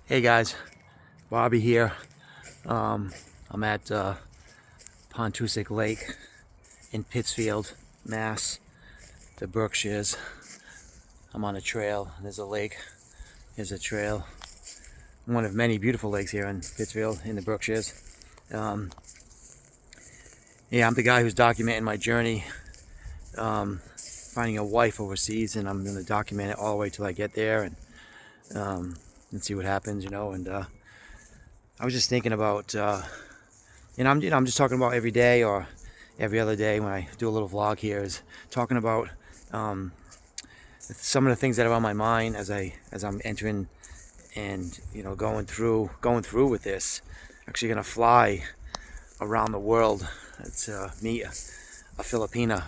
Hey guys, Bobby here. I'm at Pontusic Lake in Pittsfield, Mass, the Berkshires. I'm on a trail. There's a lake. Here's a trail. One of many beautiful lakes here in Pittsfield in the Berkshires. Um, yeah, I'm the guy who's documenting my journey, finding a wife overseas, and I'm going to document it all the way till I get there and see what happens, And I was just thinking about. I'm just talking about every day or every other day when I do a little vlog here is talking about um, some of the things that are on my mind as I'm entering and going through with this. Actually, gonna fly around the world to meet a Filipina,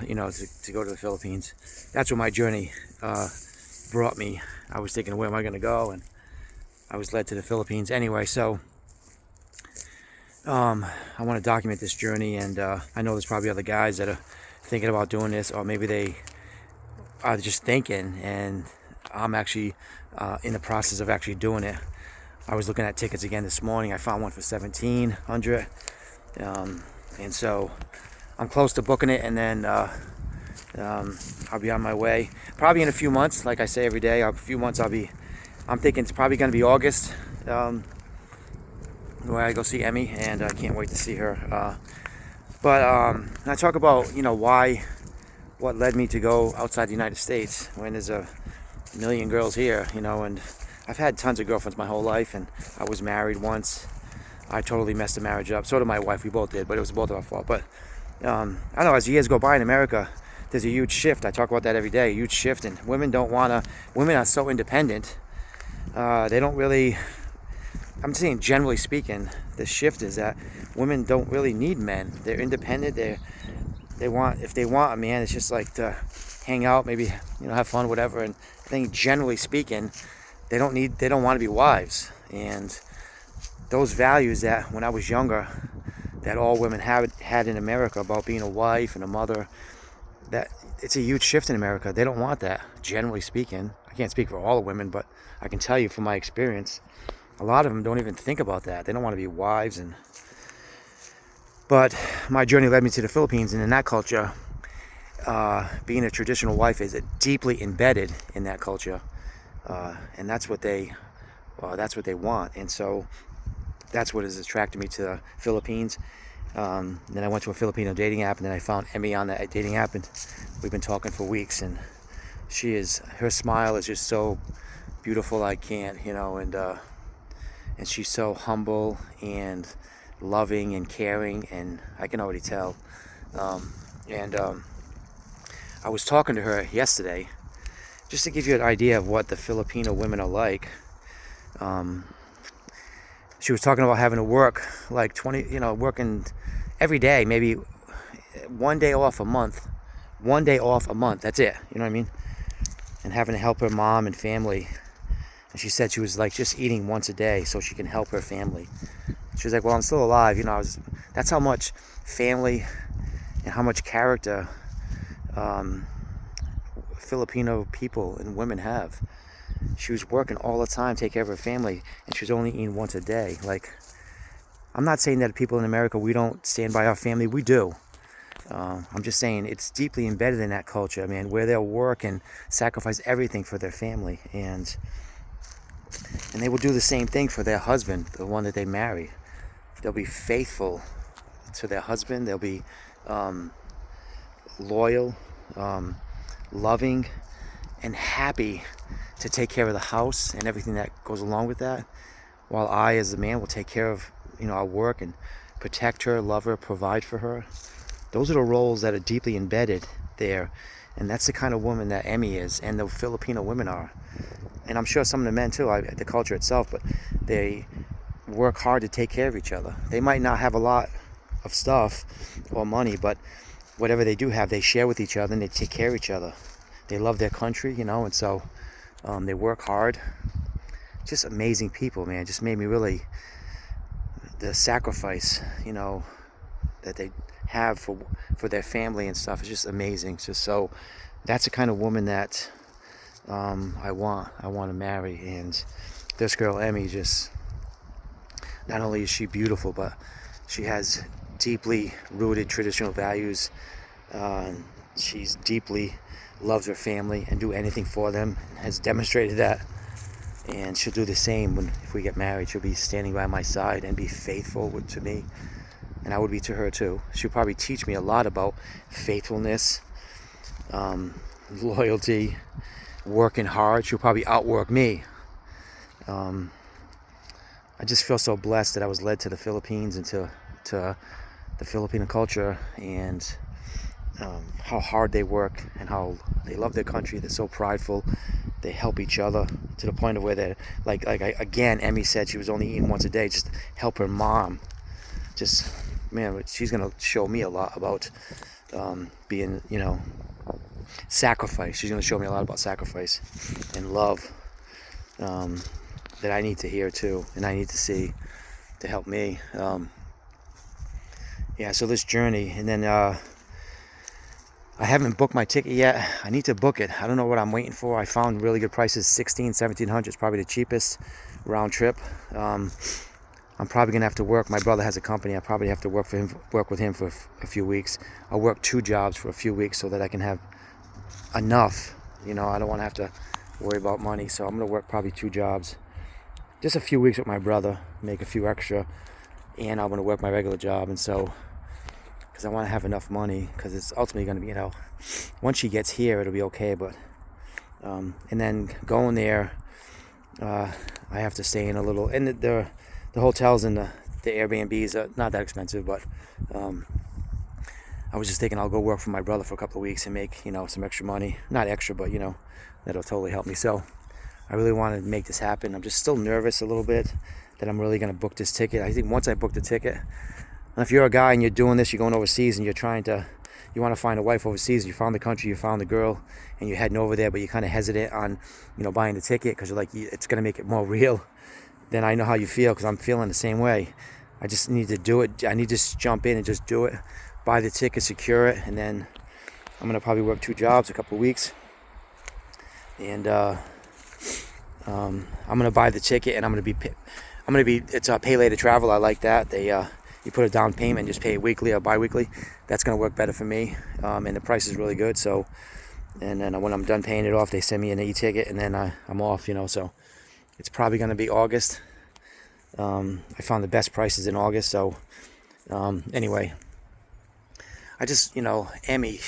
to go to the Philippines. That's where my journey brought me. I was thinking, where am I gonna go? And I was led to the Philippines anyway. So I want to document this journey, and I know there's probably other guys that are thinking about doing this, or maybe they are just thinking, and I'm actually in the process of actually doing it. I was looking at tickets again this morning. I found one for $1,700, and so I'm close to booking it, and then I'll be on my way. Probably in a few months, like I say every day, a few months I'm thinking it's probably going to be August. Where I go see Emmy, and I can't wait to see her. But I talk about what led me to go outside the United States when there's a million girls here, and I've had tons of girlfriends my whole life, and I was married once. I totally messed the marriage up. So did my wife. We both did, but it was both of our fault. But I know as years go by in America, there's a huge shift. I talk about that every day. A huge shift, and women are so independent. They don't really. I'm saying generally speaking, the shift is that women don't really need men. They're independent. If they want a man, it's just like to hang out, maybe have fun, whatever. And I think generally speaking, they don't want to be wives. And those values that when I was younger, that all women had in America about being a wife and a mother, that it's a huge shift in America. They don't want that, generally speaking. I can't speak for all the women, but I can tell you from my experience, a lot of them don't even think about that. They don't want to be wives. But my journey led me to the Philippines, and in that culture, being a traditional wife is deeply embedded in that culture, and that's what they want. And so that's what has attracted me to the Philippines. Then I went to a Filipino dating app, and then I found Emmy on that dating app, and we've been talking for weeks. And her smile is just so beautiful. I can't, and she's so humble and loving and caring, and I can already tell. And I was talking to her yesterday, just to give you an idea of what the Filipino women are like. She was talking about having to work like working every day, maybe one day off a month. One day off a month, that's it, you know what I mean? And having to help her mom and family. And she said she was like just eating once a day so she can help her family. She was like, well, I'm still alive. That's how much family and how much character Filipino people and women have. She was working all the time, take care of her family, and she was only eating once a day. Like, I'm not saying that people in America, we don't stand by our family. We do. I'm just saying it's deeply embedded in that culture, man, where they'll work and sacrifice everything for their family. And they will do the same thing for their husband, the one that they marry. They'll be faithful to their husband. They'll be loyal, loving, and happy to take care of the house and everything that goes along with that. While I, as the man, will take care of our work and protect her, love her, provide for her. Those are the roles that are deeply embedded there, and that's the kind of woman that Emmy is, and the Filipino women are. And I'm sure some of the men too, the culture itself, but they work hard to take care of each other. They might not have a lot of stuff or money, but whatever they do have, they share with each other and they take care of each other. They love their country, and so they work hard. Just amazing people, man. Just made me really, the sacrifice, that they have for their family and stuff is just amazing. So that's the kind of woman that I want to marry, and this girl Emmy, just not only is she beautiful, but she has deeply rooted traditional values. Uh, she's deeply loves her family and do anything for them. Has demonstrated that, and she'll do the same when if we get married. She'll be standing by my side and be faithful to me, and I would be to her too. She'll probably teach me a lot about faithfulness, loyalty, working hard. She'll probably outwork me. I just feel so blessed that I was led to the Philippines and to the Filipino culture, and how hard they work and how they love their country. They're so prideful. They help each other to the point of where they're again, Emmy said she was only eating once a day. Just help her mom. Just, man, she's gonna show me a lot about being, sacrifice. She's gonna show me a lot about sacrifice and love, that I need to hear too, and I need to see to help me. So this journey, and then I haven't booked my ticket yet. I need to book it. I don't know what I'm waiting for. I found really good prices, $1,700 is probably the cheapest round trip. I'm probably gonna have to work. My brother has a company. I probably have to work with him for a few weeks. I'll work 2 jobs for a few weeks so that I can have enough. I don't want to have to worry about money, so I'm gonna work probably 2 jobs, just a few weeks with my brother, make a few extra, and I'm gonna work my regular job. And so, because I want to have enough money, because it's ultimately going to be, once she gets here, it'll be okay. But, and then going there, I have to stay in a little, and the hotels and the Airbnbs are not that expensive, but I was just thinking I'll go work for my brother for a couple of weeks and make, some extra money. Not extra, but, that'll totally help me. So I really want to make this happen. I'm just still nervous a little bit that I'm really going to book this ticket. I think once I book the ticket, and if you're a guy and you're doing this, you're going overseas and you want to find a wife overseas, you found the country, you found the girl, and you're heading over there, but you're kind of hesitant on, buying the ticket because you're like, it's going to make it more real. Then I know how you feel, because I'm feeling the same way. I just need to do it. I need to just jump in and just do it. Buy the ticket, secure it, and then I'm going to probably work 2 jobs, a couple of weeks. And I'm going to buy the ticket, and it's a pay later travel. I like that. You put a down payment, just pay it weekly or bi-weekly. That's going to work better for me, and the price is really good. So, and then when I'm done paying it off, they send me an e-ticket, and then I'm off. So it's probably going to be August. I found the best prices in August. So anyway, I just, Emmy,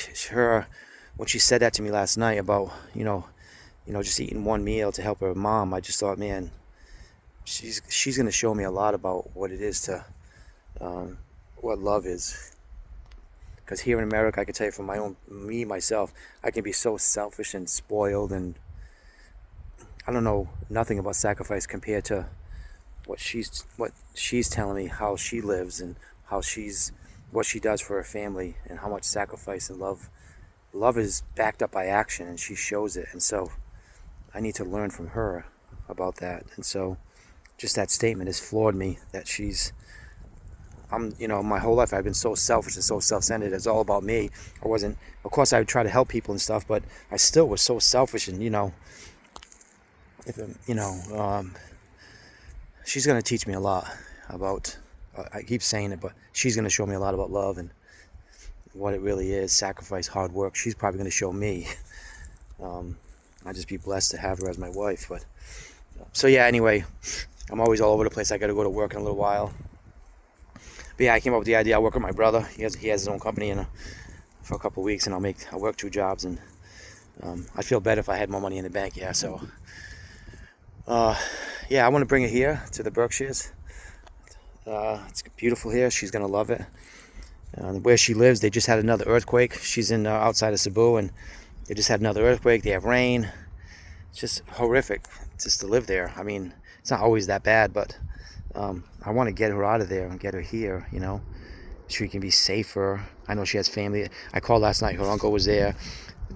when she said that to me last night about just eating one meal to help her mom, I just thought, man, she's going to show me a lot about what it is to what love is. Because here in America, I can tell you from myself, I can be so selfish and spoiled, and I don't know nothing about sacrifice compared to what she's telling me, how she lives and what she does for her family, and how much sacrifice and love is backed up by action, and she shows it. And so I need to learn from her about that. And so just that statement has floored me, that my whole life I've been so selfish and so self-centered. It's all about me. Of course I would try to help people and stuff, but I still was so selfish. And she's going to teach me a lot about, I keep saying it, but she's going to show me a lot about love and what it really is, sacrifice, hard work. She's probably going to show me. I'd just be blessed to have her as my wife. But so yeah, anyway, I'm always all over the place. I got to go to work in a little while. But yeah, I came up with the idea. I'll work with my brother. He has his own company, and for a couple of weeks, and I'll work 2 jobs, and I'd feel better if I had more money in the bank. Yeah, so I want to bring it here to the Berkshires. It's beautiful here. She's gonna love it. Where she lives, they just had another earthquake. She's in outside of Cebu, and they just had another earthquake. They have rain. It's just horrific just to live there. I mean, it's not always that bad, but I want to get her out of there and get her here, she can be safer. I know she has family. I called last night. Her uncle was there,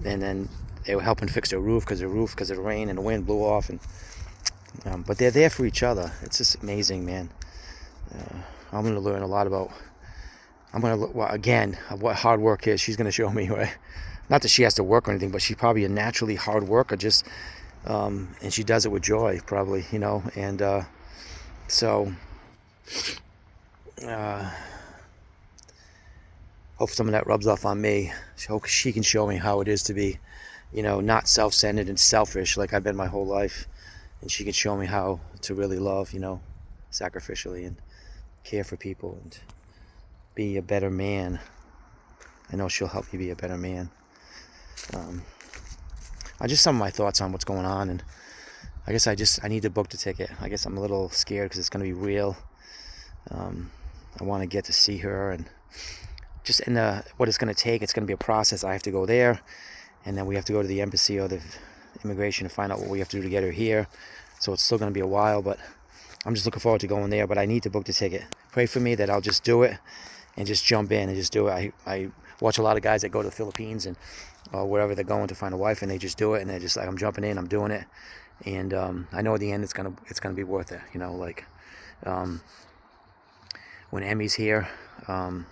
and then they were helping fix her roof because of the rain and the wind blew off. And but they're there for each other. It's just amazing, man. I'm going to learn a lot about. Again, what hard work is. She's going to show me, right? Not that she has to work or anything, but she's probably a naturally hard worker. Just And she does it with joy, probably, you know. And so hope some of that rubs off on me. Hope she can show me how it is to be, you know, not self-centered and selfish like I've been my whole life. And she can show me how to really love, you know, sacrificially, and care for people, and be a better man. I know she'll help me be a better man. Just some of my thoughts on what's going on, and I guess I need to book the ticket. I guess I'm a little scared because it's going to be real. I want to get to see her, and just in what it's going to take. It's going to be a process. I have to go there, and then we have to go to the embassy or the immigration to find out what we have to do to get her here. So it's still going to be a while, but I'm just looking forward to going there. But I need to book the ticket. Pray for me that I'll just do it and just jump in and just do it. I watch a lot of guys that go to the Philippines and wherever they're going to find a wife, and they just do it, and they're just like, I'm jumping in, I'm doing it. And I know at the end it's gonna be worth it, you know. Like when Emmy's here, and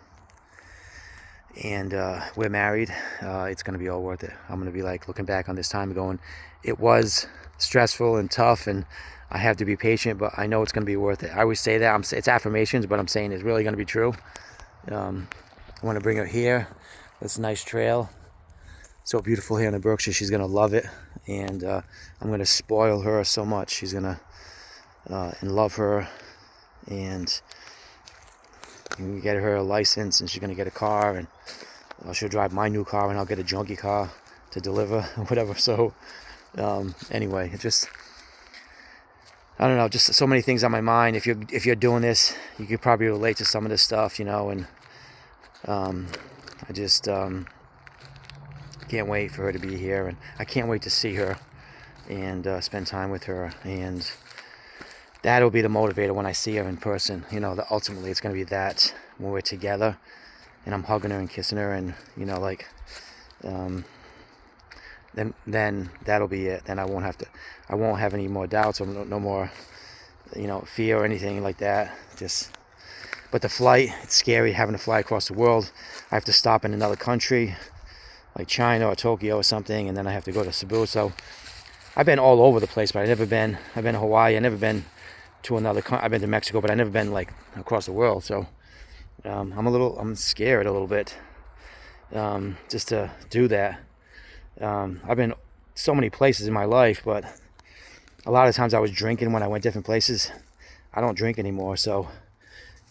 we're married, it's gonna be all worth it. I'm gonna be like looking back on this time and going, it was stressful and tough, and I have to be patient, but I know it's gonna be worth it. I always say that. It's affirmations, but I'm saying it's really gonna be true. I want to bring her here. This nice trail, so beautiful here in the Berkshire. She's gonna love it, and I'm gonna spoil her so much. She's gonna and love her, and we get her a license, and she's gonna get a car, and she'll drive my new car, and I'll get a junkie car to deliver, whatever. So anyway, it just, I don't know, just so many things on my mind. If you're doing this, you could probably relate to some of this stuff, you know. And I just can't wait for her to be here, and I can't wait to see her and spend time with her, and that'll be the motivator when I see her in person. You know, ultimately it's going to be that, when we're together and I'm hugging her and kissing her, and you know, like then that'll be it. Then I won't have any more doubts, or no more, you know, fear or anything like that. But the flight, it's scary having to fly across the world. I have to stop in another country, like China or Tokyo or something, and then I have to go to Cebu. So I've been all over the place, but I've been to Hawaii. I've never been to another country. I've been to Mexico, but I've never been like across the world. So I'm scared a little bit, just to do that. I've been so many places in my life, but a lot of times I was drinking when I went different places. I don't drink anymore, so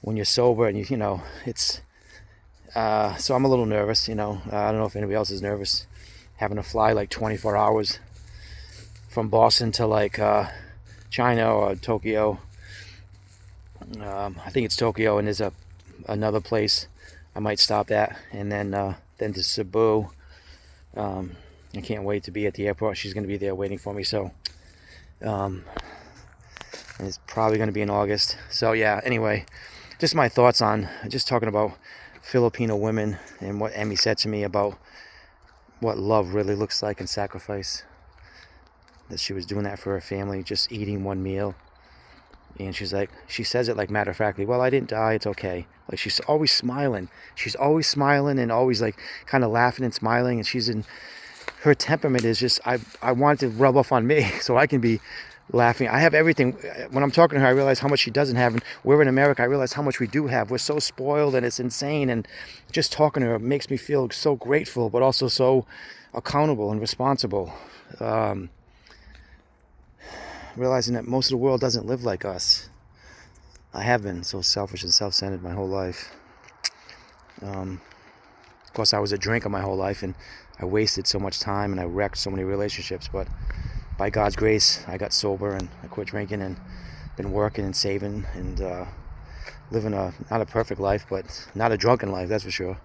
when you're sober and you know, it's so I'm a little nervous, you know. I don't know if anybody else is nervous having to fly like 24 hours from Boston to like China or Tokyo. I think it's Tokyo, and there's another place I might stop at, and then to Cebu. I can't wait to be at the airport. She's going to be there waiting for me. So and it's probably going to be in August. So yeah, anyway, just my thoughts on just talking about Filipino women and what Emmy said to me about what love really looks like and sacrifice. That she was doing that for her family, just eating one meal. And she says it like matter-of-factly, well, I didn't die, it's okay. Like, she's always smiling. She's always smiling and always like kind of laughing and smiling. And her temperament is just, I want it to rub off on me so I can be laughing. I have everything. When I'm talking to her, I realize how much she doesn't have. And we're in America, I realize how much we do have. We're so spoiled, and it's insane. And just talking to her makes me feel so grateful, but also so accountable and responsible. Realizing that most of the world doesn't live like us. I have been so selfish and self-centered my whole life. Of course, I was a drinker my whole life, and I wasted so much time, and I wrecked so many relationships. But by God's grace, I got sober, and I quit drinking, and been working and saving, and living not a perfect life, but not a drunken life, that's for sure.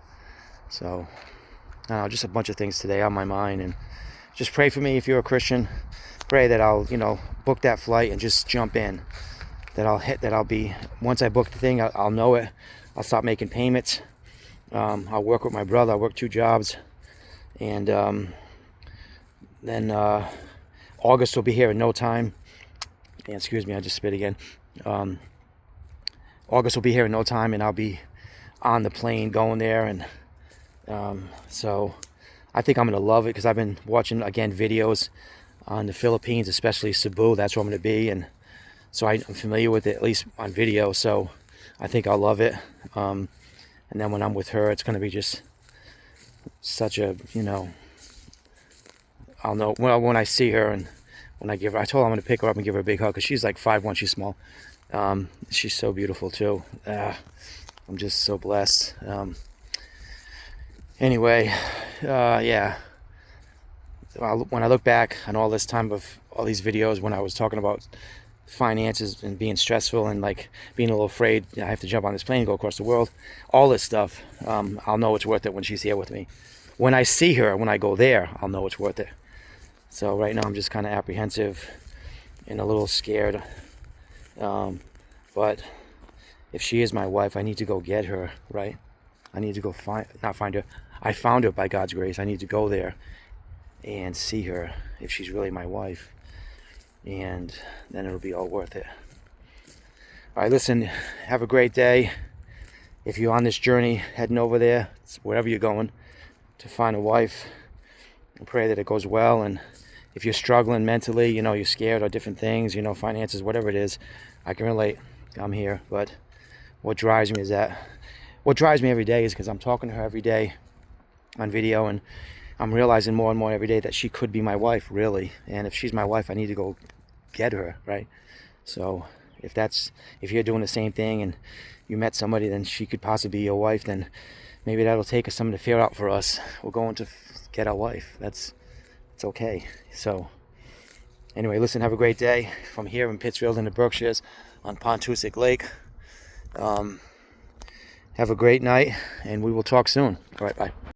So, I don't know, just a bunch of things today on my mind, and just pray for me if you're a Christian. Pray that I'll, you know, book that flight and just jump in. Once I book the thing, I'll know it. I'll stop making payments. I'll work with my brother. I'll work 2 jobs. And then August will be here in no time. And excuse me, I just spit again. August will be here in no time, and I'll be on the plane going there. And so I think I'm going to love it, because I've been watching, again, videos on the Philippines, especially Cebu. That's where I'm going to be, and so I'm familiar with it, at least on video. So I think I'll love it. And then when I'm with her, it's going to be just such a, I'll know well when I see her, and when I give her, I told her I'm going to pick her up and give her a big hug because she's like 5'1", she's small. She's so beautiful too. I'm just so blessed. Anyway, yeah. When I look back on all this time of all these videos, when I was talking about finances and being stressful and like being a little afraid, I have to jump on this plane and go across the world, all this stuff, I'll know it's worth it when she's here with me. When I see her, when I go there, I'll know it's worth it. So right now I'm just kind of apprehensive and a little scared. But if she is my wife, I need to go get her, right? I need to go not find her. I found her by God's grace. I need to go there and see her if she's really my wife. And then it'll be all worth it. All right, listen, have a great day. If you're on this journey, heading over there, wherever you're going, to find a wife, I pray that it goes well. And if you're struggling mentally, you're scared or different things, finances, whatever it is, I can relate. I'm here. But what drives me every day is because I'm talking to her every day on video, and I'm realizing more and more every day that she could be my wife, really. And if she's my wife, I need to go get her, right? So if you're doing the same thing and you met somebody, then she could possibly be your wife, then maybe that'll take us something to figure out for us. We're going to get our wife. It's okay. So anyway, listen, have a great day from here in Pittsfield in the Berkshires on Pontusic Lake. Have a great night, and we will talk soon. All right, bye.